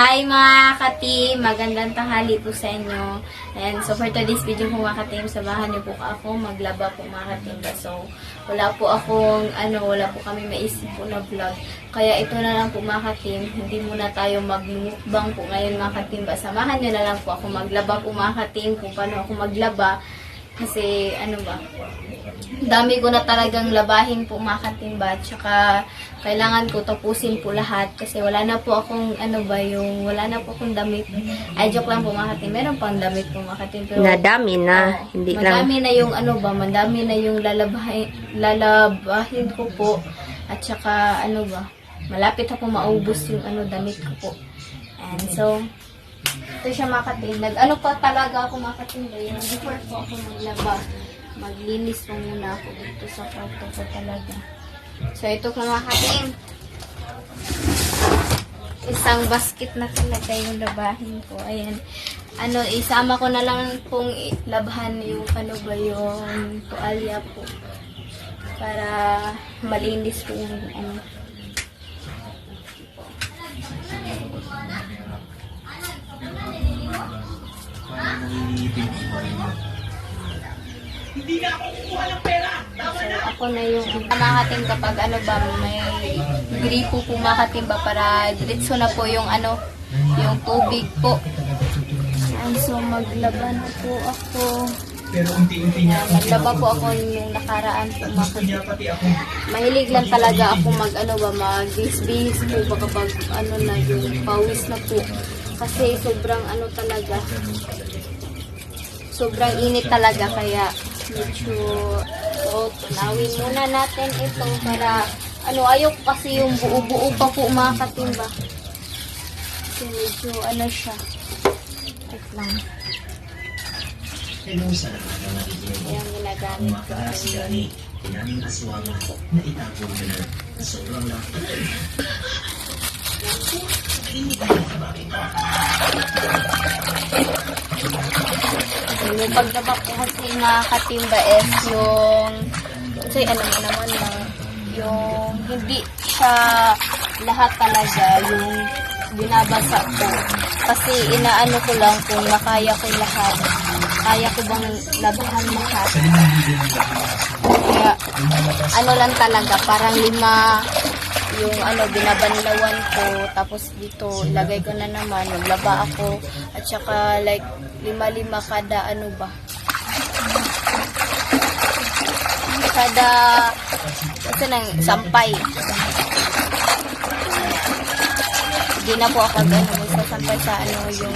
Hi mga ka-team! Magandang tanghali po sa inyo. And so for today's video po mga ka-team, samahan niyo po ako maglaba po mga ka-team. So wala po kami maisip po na vlog. Kaya ito na lang po mga ka-team, hindi muna tayo magmukbang po ngayon mga ka-team. Samahan niyo na lang po ako maglaba po mga ka-team kung paano ako maglaba. Kasi dami ko na talagang labahin po mga katimba. Tsaka kailangan ko tapusin po lahat kasi wala na po akong wala na po akong damit. Ay, joke lang po mga katim. Meron pang damit po mga katim. Pero nadami na, hindi lang. Madami na yung madami na yung lalabahin ko po. At tsaka malapit na po maubos yung damit ko po. And so ito siya makating. Pa talaga ako makating yung before po ako maglaba. Maglinis po muna ako dito sa kwarto ko talaga. So ito po makating. Isang basket na talaga yung labahin ko. Ayan. Isama ko na lang pong labhan yung yung tuwalya po. Para malinis po yung Hindi na ako kukuha ng pera. Tama na. So, ako na yung makatim kapag may gripo po makatim ba para diretso na po yung yung tubig po. And so maglaba na po ako. Pero unti-unti niya ako. Maglaba po ako yung nakaraan po Gusto niya pati ako. Mahilig lang talaga ako mag-bis-bis po ba kapag na yung pawis na po. Kasi sobrang talaga. Sobrang init talaga kaya medyo tunawin muna natin ito para ayaw kasi yung buo-buo pa po mga katimba. Kasi medyo siya. Wait lang. Hello sa lahat ng nakikinig. Ayan, ginagamit ko. Gani, pinaming aswang na itago mo na sobrang laki. Hindi ka na bakit ka. Yung paglaba ko kasi mga katimba is yung kasi yung hindi siya lahat talaga yung binabasa ko. Kasi inaano ko lang kung makaya ko lahat. Kaya ko bang labahan lahat. Kaya lang talaga, parang 5 yung binabanlawan ko, tapos dito ilagay ko na naman, maglaba ako, at saka like 5 kada kada kasi nang sampay. Hindi na po ako sasampay sa yung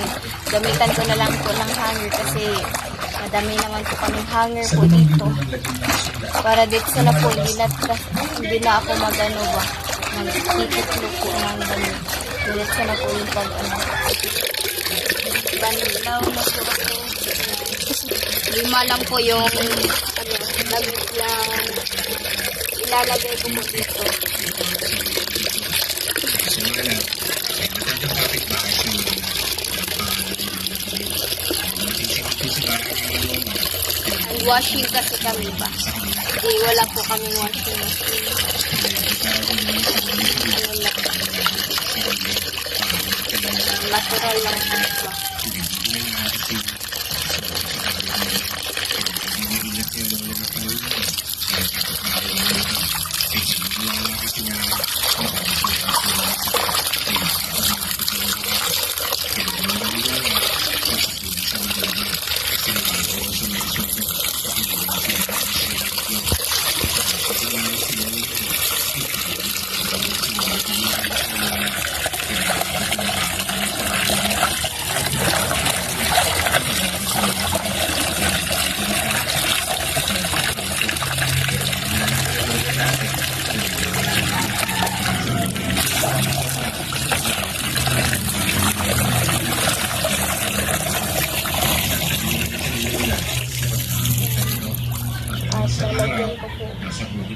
gamitan ko na lang po ng hanger kasi madami naman po kaming hanger po dito. Para dito na po, hindi na ako nag-ikot po ng damit. Dito na po yung banlaw na po ako. 5 lang po yung damit lang ilalagay ko po dito. Washing kasi kami ba? Hindi, wala po kami washing machine. Natural lang po ba?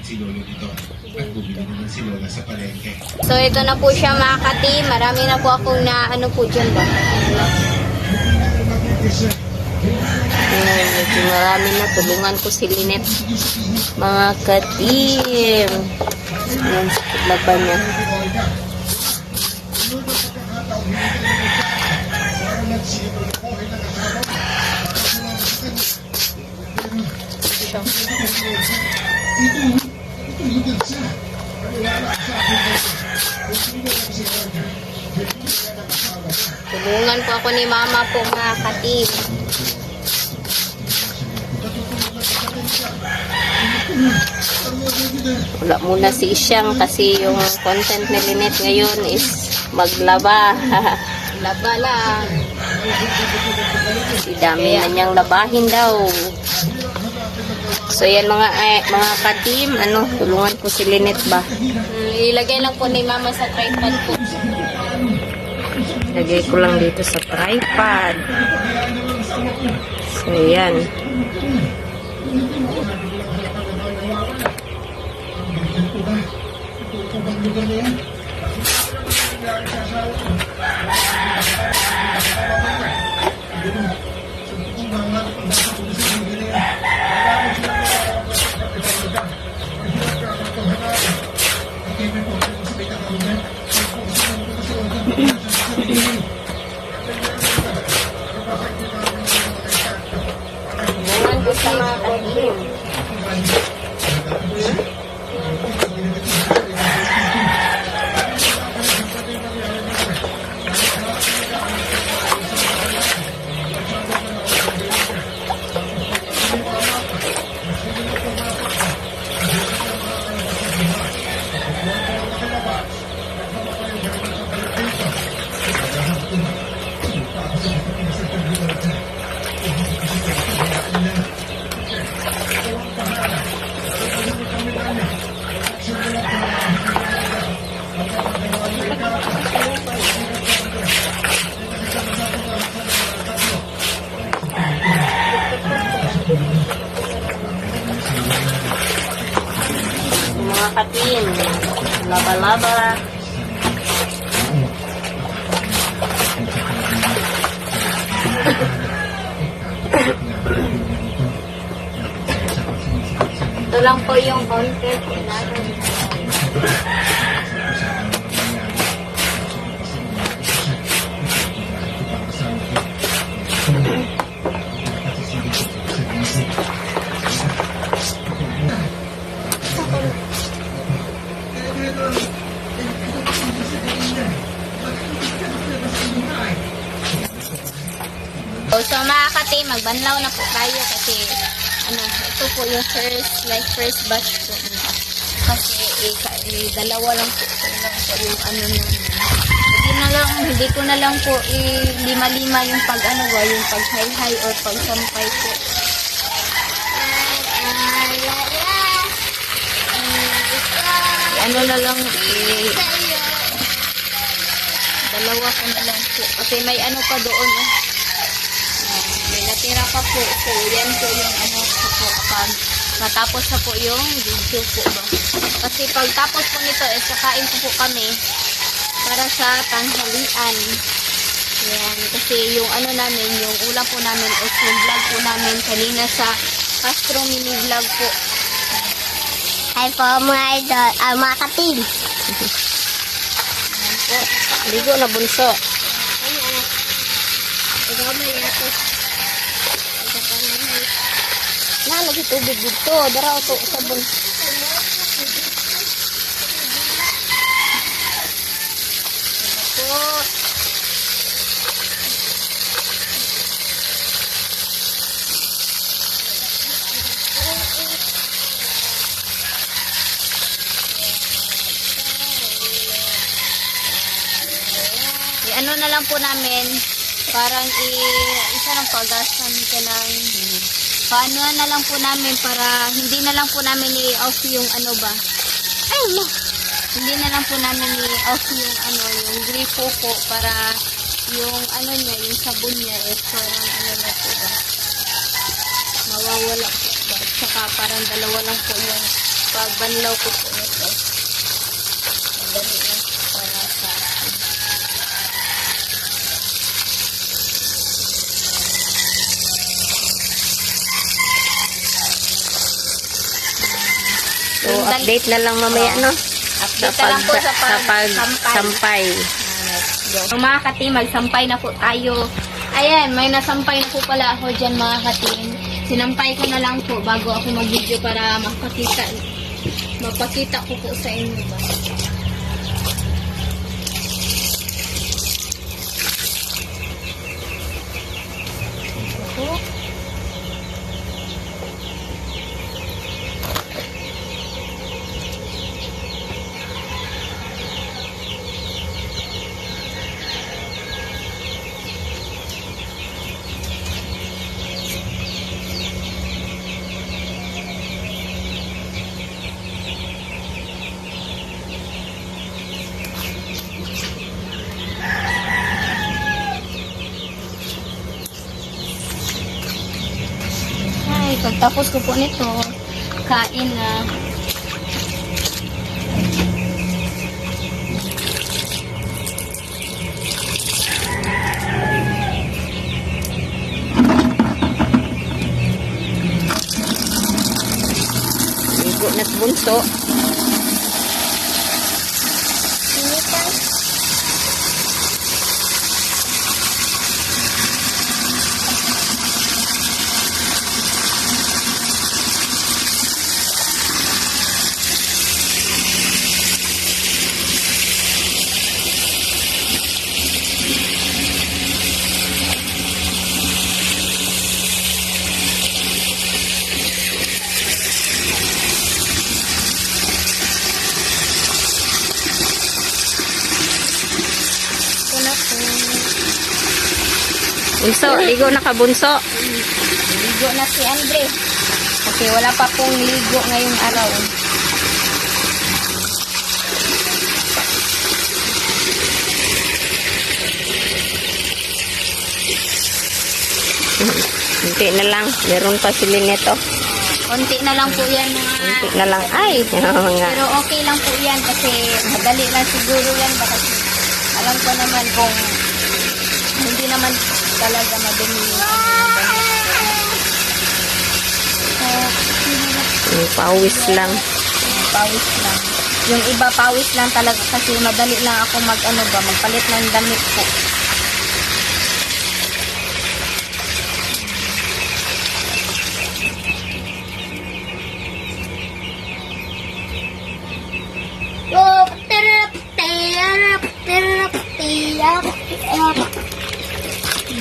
Si Lolo dito. At bumili naman si Lola sa palengke. So ito na po siya mga ka-team. Marami na po akong po dyan ba? Medyo marami na. Tulungan ko si Lynette. Mga ka-team. Yan sa laban niya. Tulungan po ako ni Mama po mga katim. Wala muna si Isyang kasi yung content ni Lynette ngayon is maglaba. Laba lang. Si dami na niyang labahin daw. So yan mga katim, tulungan po si Lynette ba? Ilagay lang po ni Mama sa tripod po. Lagay ko lang dito sa tripod. So yan. Tulungan ko sa mga katim. Mga katim, laba-laba. Ito lang po yung content natin. So mga katim, magbanlaw na po tayo kasi ito po yung first batch po. Kasi dalawa lang po. Yung hindi ko na lang po lima-lima yung yung pag high or pag sampay po. Na lang dalawa ko na lang po. Kasi may pa doon may natira pa po. So yan po yung po kapag matapos na po yung video po ba. Kasi pag tapos po nito kakain po kami para sa tanghalian. Yan. Kasi yung namin, yung ulam po namin is yung vlog po namin kanina sa Castro Mini Vlog po. Hi po mga idol, mga katim. Ligo na bunso. Ikaw may ako. Lagi tubig dito. Daraw to sabon. Na lang po namin parang isa ng pagasan ka ng paano na lang po namin para hindi na lang po namin i-off yung hindi na lang po namin i-off yung yung gripo po para yung niya, yung sabon niya parang na po ba mawawala po ba at saka parang dalawa lang po yung pagbanlaw ko po ito madali lang para sa So, update na lang mamaya, no? Update na lang po sa pag-sampay. sampay. So, mga katim, magsampay na po tayo. Ayan, may nasampay na po pala ako dyan mga katim. Sinampay ko na lang po bago ako mag-video para mapakita ko po sa inyo ba. Ito. Ay, pagtapos ko po nito, kain na. Ligo na't bunso. Bunso, ligo na ka bunso. Ligo na si Andre. Kasi wala pa pong ligo ngayong araw. Kunti na lang. Meron pa sila nito. Konti na lang po yan mga... Kunti na lang. Ay, mga. Pero okay lang po yan kasi madali lang siguro yan. Baka alam ko naman kung hindi naman talaga madumi yung Pawis lang. pawis lang. Yung iba pawis lang talaga kasi madali lang ako magpalit ng damit po.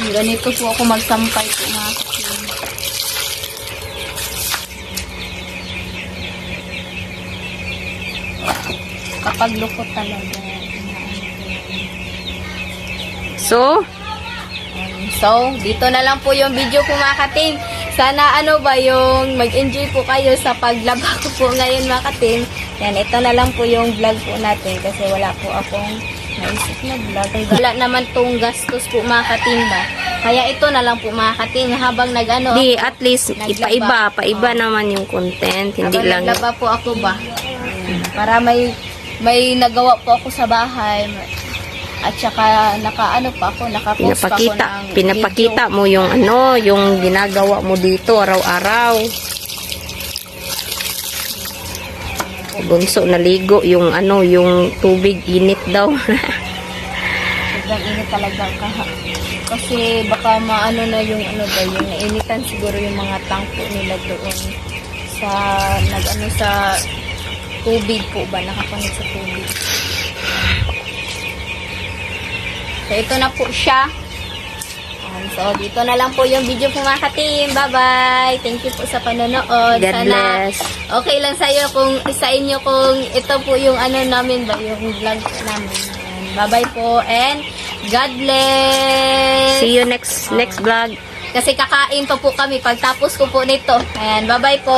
Ganito po ako magsampay po mga katim. Kapag lukot talaga. So, dito na lang po yung video ko mga katim. Sana yung mag-enjoy po kayo sa paglaba ko po ngayon mga katim. Yan, ito na lang po yung vlog po natin kasi wala po akong naisip na vlog. Wala naman tong gastos po mga katim ba. Kaya ito na lang po mga katim habang Di, at least, naglaba. paiba naman yung content. Hindi Habang lang. naglaba po ako ba. Para may nagawa po ako sa bahay. At saka nakapost pa ako ng Pinapakita mo yung yung ginagawa mo dito araw-araw. Bunso naligo yung yung tubig init daw. Sobrang init talaga kasi baka na yung yung nainitan siguro yung mga tangko nila doon sa tubig po ba, nakakonect sa tubig. So ito na po siya. So dito na lang po yung video po mga katim. Bye bye. Thank you po sa panonood. God bless. Okay lang sa inyo kung ito po yung namin ba, yung vlog namin. Bye bye po and God bless. See you next vlog. Kasi kakain pa po kami pagtapos ko po nito. Ayan, bye-bye po.